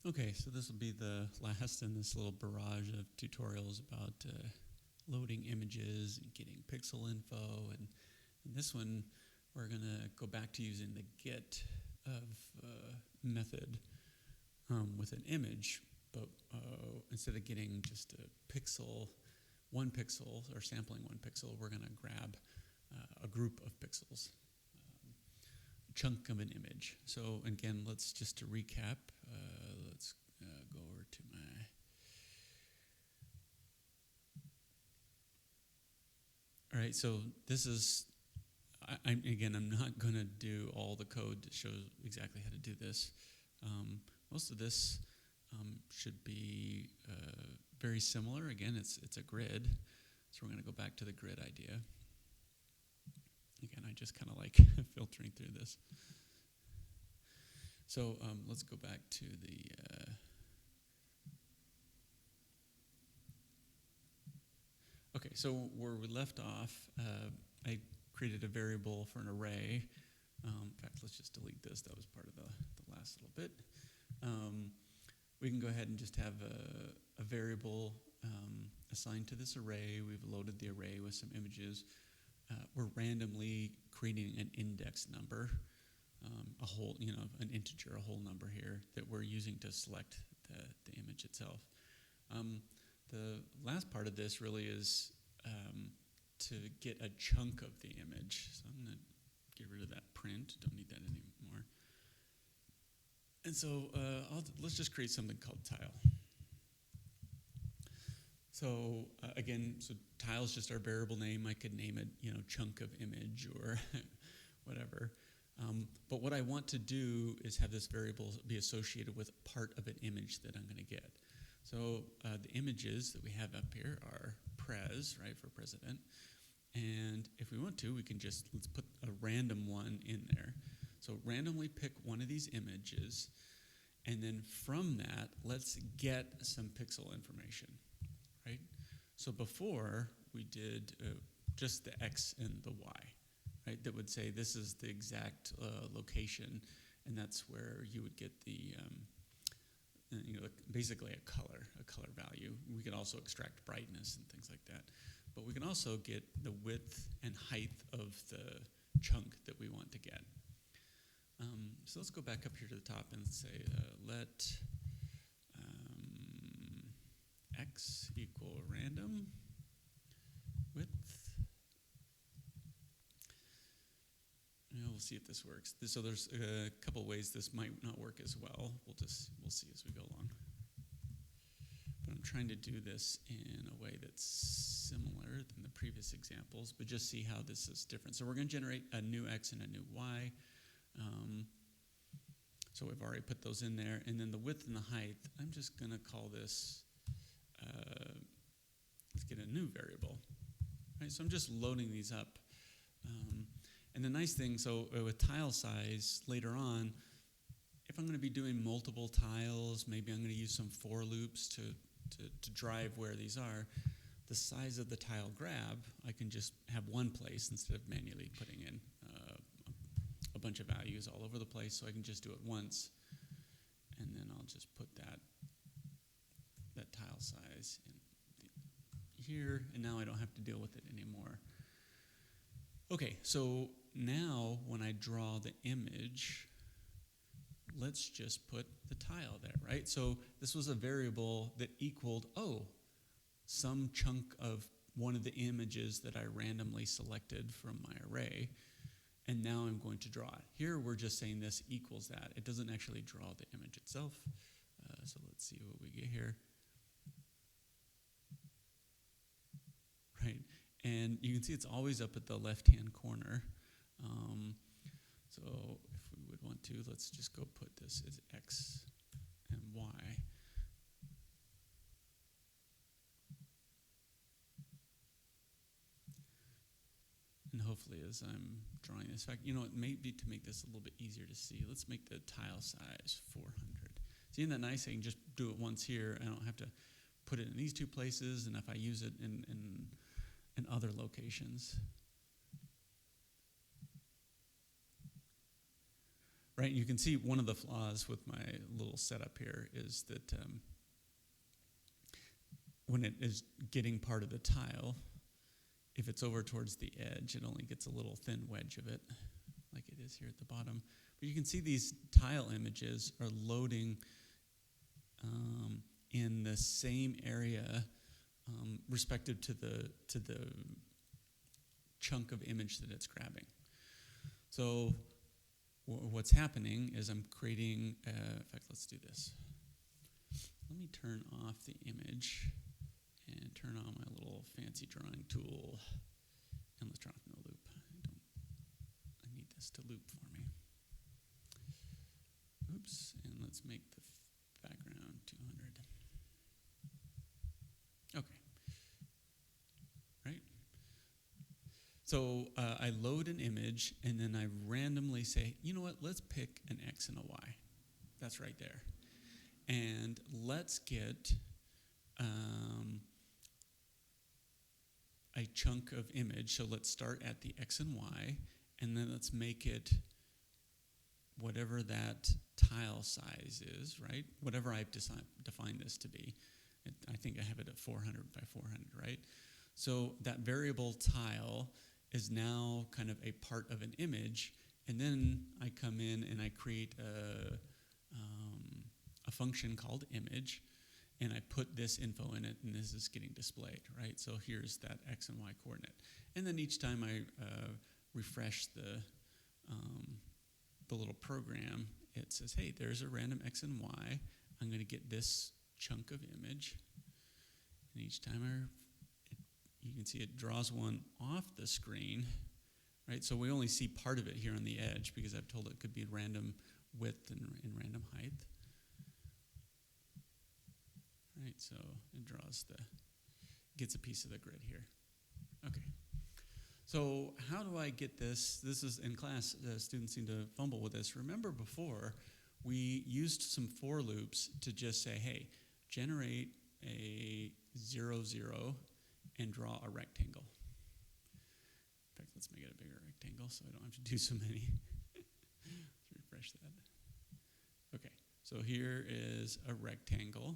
Okay, so this will be the last in this little barrage of tutorials about loading images and getting pixel info. And in this one, we're going to go back to using the get of method with an image, but instead of getting just a pixel, 1 pixel, or sampling 1 pixel, we're going to grab a group of pixels, chunk of an image. So again, let's just to recap, let's go over to my, all right, so this is, I'm not going to do all the code that shows exactly how to do this. Most of this should be very similar. Again, it's a grid, so we're going to go back to the grid idea. Again, I just kind of like filtering through this. So let's go back to the okay, so where we left off, I created a variable for an array. In fact, let's just delete this. That was part of the last little bit. We can go ahead and just have a variable assigned to this array. We've loaded the array with some images. We're randomly creating an index number, a whole, an integer, a whole number here that we're using to select the image itself. The last part of this really is to get a chunk of the image. So I'm going to get rid of that print. Don't need that anymore. And so let's just create something called tile. So again, so tile is just our variable name. I could name it, chunk of image or whatever. But what I want to do is have this variable be associated with part of an image that I'm going to get. So the images that we have up here are pres, right, for president. And if we want to, we can just, let's put a random one in there. So randomly pick one of these images, and then from that, let's get some pixel information, right? So before, we did just the X and the Y, right? That would say this is the exact location, and that's where you would get the, basically a color value. We can also extract brightness and things like that. But we can also get the width and height of the chunk that we want to get. So let's go back up here to the top and say let X equal random width. We'll see if this works. So there's a couple ways this might not work as well. We'll see as we go along. But I'm trying to do this in a way that's similar than the previous examples, but just see how this is different. So we're going to generate a new X and a new Y. So we've already put those in there. And then the width and the height, I'm just going to call this, let's get a new variable. Right, so I'm just loading these up. And the nice thing, so with tile size, later on, if I'm going to be doing multiple tiles, maybe I'm going to use some for loops to drive where these are, the size of the tile grab, I can just have one place instead of manually putting in a bunch of values all over the place, so I can just do it once, and then I'll just put that tile size in here, and now I don't have to deal with it anymore. Okay, so now when I draw the image, let's just put the tile there, right? So this was a variable that equaled, some chunk of one of the images that I randomly selected from my array, and now I'm going to draw it. Here we're just saying this equals that. It doesn't actually draw the image itself. So let's see what we get here. Right, and you can see it's always up at the left-hand corner. So if we would want to, let's just go put this as X and Y. And hopefully as I'm drawing this, in fact, maybe to make this a little bit easier to see, let's make the tile size 400. See, isn't that nice? I can just do it once here. I don't have to put it in these two places, and if I use it in other locations. right? You can see one of the flaws with my little setup here is that when it is getting part of the tile, if it's over towards the edge, it only gets a little thin wedge of it, like it is here at the bottom. But you can see these tile images are loading in the same area respective to the chunk of image that it's grabbing. So what's happening is I'm creating, in fact, let's do this. Let me turn off the image and turn on my little fancy drawing tool. Electronic no loop. I need this to loop for me. Oops, and let's make the background 200. Okay. Right? So I load an image, and then I randomly say, you know what, let's pick an X and a Y. That's right there. And let's get a chunk of image. So let's start at the X and Y, and then let's make it whatever that tile size is, right? Whatever I've defined this to be. I think I have it at 400 by 400, right? So that variable tile is now kind of a part of an image, and then I come in and I create a function called image, and I put this info in it, and this is getting displayed, right? So here's that X and Y coordinate. And then each time I refresh the little program, it says, hey, there's a random X and Y. I'm going to get this chunk of image. And each time you can see it draws one off the screen, right? So we only see part of it here on the edge because I've told it could be random width and random height. Right, so it gets a piece of the grid here. Okay. So how do I get this? This is in class, students seem to fumble with this. Remember before, we used some for loops to just say, hey, generate a 0, 0, and draw a rectangle. In fact, let's make it a bigger rectangle so I don't have to do so many. Let's refresh that. Okay, so here is a rectangle.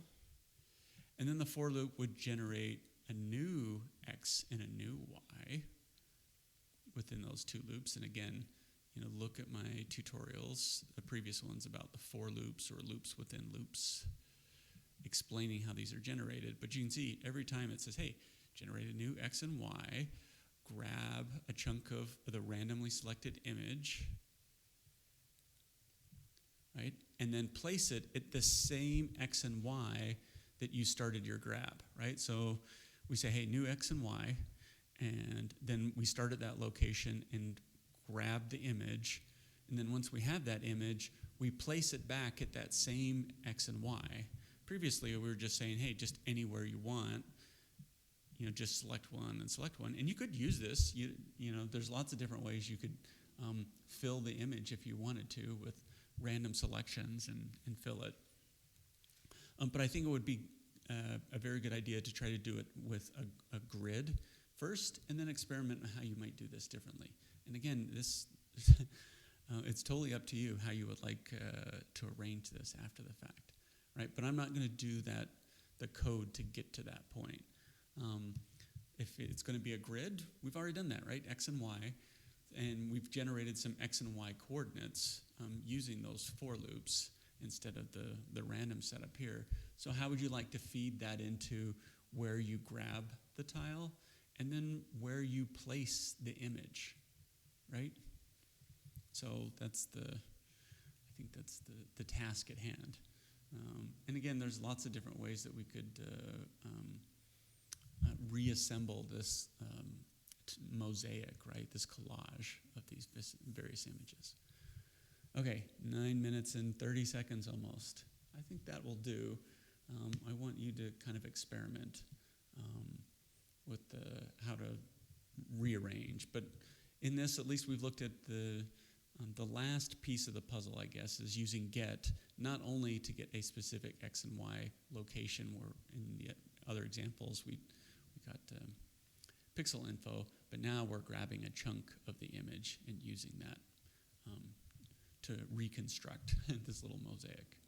And then the for loop would generate a new X and a new Y within those two loops. And again, look at my tutorials, the previous ones about the for loops or loops within loops, explaining how these are generated. But you can see every time it says, hey, generate a new X and Y, grab a chunk of the randomly selected image, right? And then place it at the same X and Y that you started your grab, right? So we say, hey, new X and Y, and then we start at that location and grab the image, and then once we have that image, we place it back at that same X and Y. Previously, we were just saying, hey, just anywhere you want, just select one and select one. And you could use this, there's lots of different ways you could fill the image if you wanted to with random selections and fill it. But I think it would be a very good idea to try to do it with a grid first, and then experiment on how you might do this differently. And again, this it's totally up to you how you would like to arrange this after the fact, right? But I'm not going to do the code to get to that point. If it's going to be a grid, we've already done that, right? X and Y, and we've generated some X and Y coordinates using those for loops instead of the random setup here. So how would you like to feed that into where you grab the tile and then where you place the image, right? So that's I think that's the task at hand. And again, there's lots of different ways that we could reassemble this mosaic, right? This collage of these various images. Okay, 9 minutes and 30 seconds almost. I think that will do. I want you to kind of experiment with how to rearrange. But in this, at least we've looked at the last piece of the puzzle, I guess, is using get, not only to get a specific X and Y location, where in the other examples we got pixel info, but now we're grabbing a chunk of the image and using that to reconstruct this little mosaic.